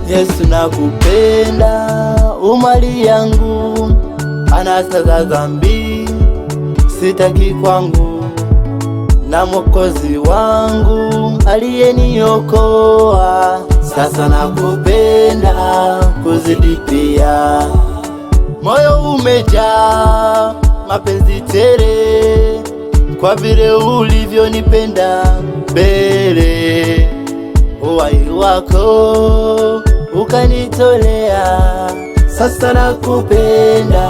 Yesu nakupenda, umali yangu, anasa za dhambi sitaki kwangu, na Mwokozi wangu aliyeniokoa. Sasa nakupenda kuzidi pia, moyo umejaa mapenzi tele, kwa vile ulivyonipenda mbele, uhai wako ukanitolea. Sasa nakupenda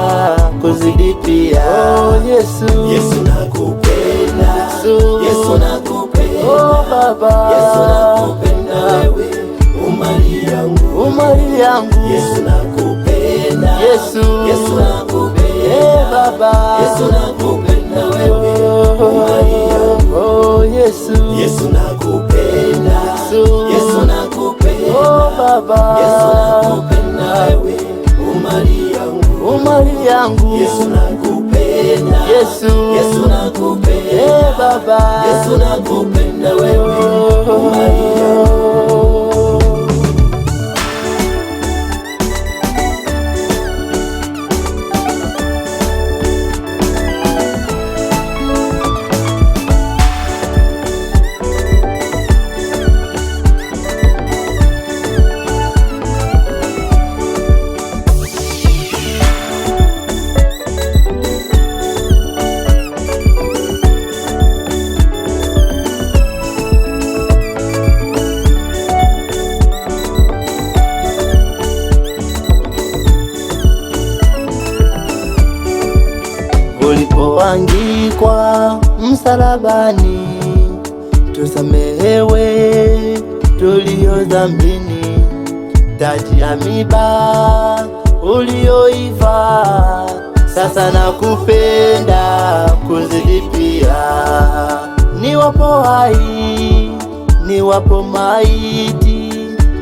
kuzidi pia. Oh Yesu, Yesu nakupenda, Yesu nakupenda, oh Baba, Yesu nakupenda wewe, umali yangu, umali yangu. Yesu nakupenda, Yesu, Yesu nakupenda, Baba, Yesu nakupenda wewe, umali yangu. Oh Yesu, Yesu nakupenda, Yesu nakupenda, oh Baba, Yesu nakupenda wewe, umali yangu, umali yangu. Yesu nakupenda, Yesu, Yesu nakupenda, Baba, Yesu nakupenda wewe, umali yangu. Ulipoangikwa msalabani, tusamehewe tulio dhambini, taji ya miba ulioiva. Sasa nakupenda kuzidi pia, niwapo hai niwapo maiti,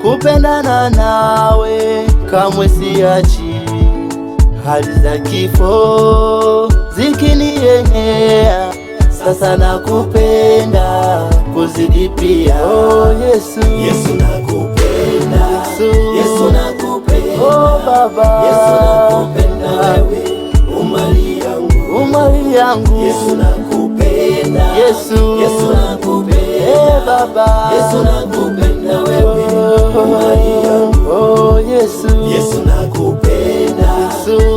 kupendana nawe kamwe siachi. Hali za kifo zikinienea, sasa nakupenda kuzidi pia. Oh Yesu, Yesu nakupenda, Yesu nakupenda, oh Baba, Yesu nakupenda wewe, umali yangu, umali yangu. Yesu nakupenda, Yesu, Yesu nakupenda, Baba, Yesu nakupenda wewe, umali yangu. Oh Yesu, Yesu nakupenda,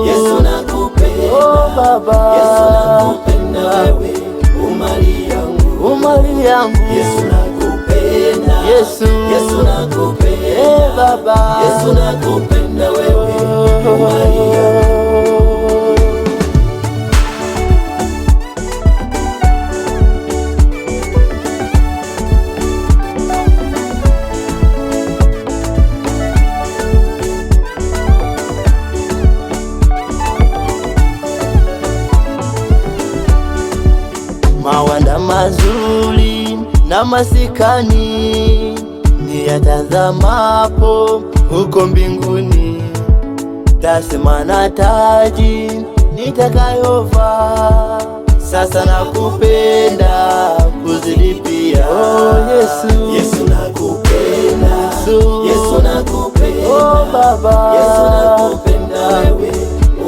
Yesu nakupenda, oh Baba, Yesu nakupenda wewe, umali yangu, umali yangu. Yesu nakupenda, Yesu, Yesu nakupenda, Baba, Yesu nakupenda wewe, umali yangu. Mawanda mazuri na masikani niyatazamapo huko mbinguni, tasema na taji nitakayovaa. Sasa nakupenda kuzidi pia. Oh Yesu, Yesu nakupenda, Yesu nakupenda, oh Baba, Yesu nakupenda wewe,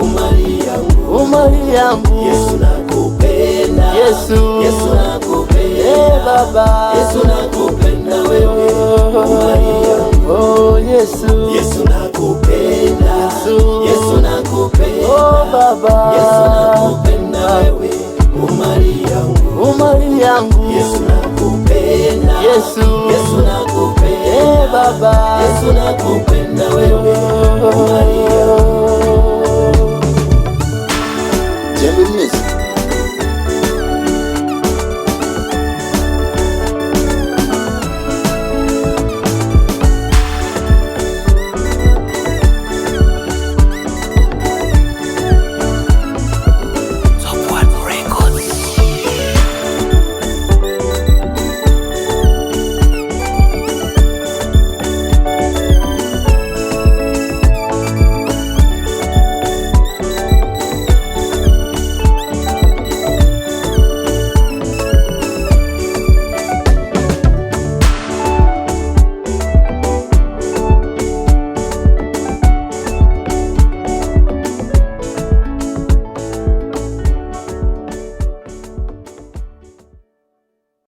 umali yangu, umali yangu. Yesu nakupenda, Yesu, Yesu nakupenda, Baba, Yesu nakupenda wewe, umali yangu. oh Yesu, Yesu nakupenda, Yesu nakupenda, oh Baba, Yesu nakupenda wewe, umali yangu, umali yangu. Yesu nakupenda, Yesu, Yesu nakupenda, Baba, Yesu nakupenda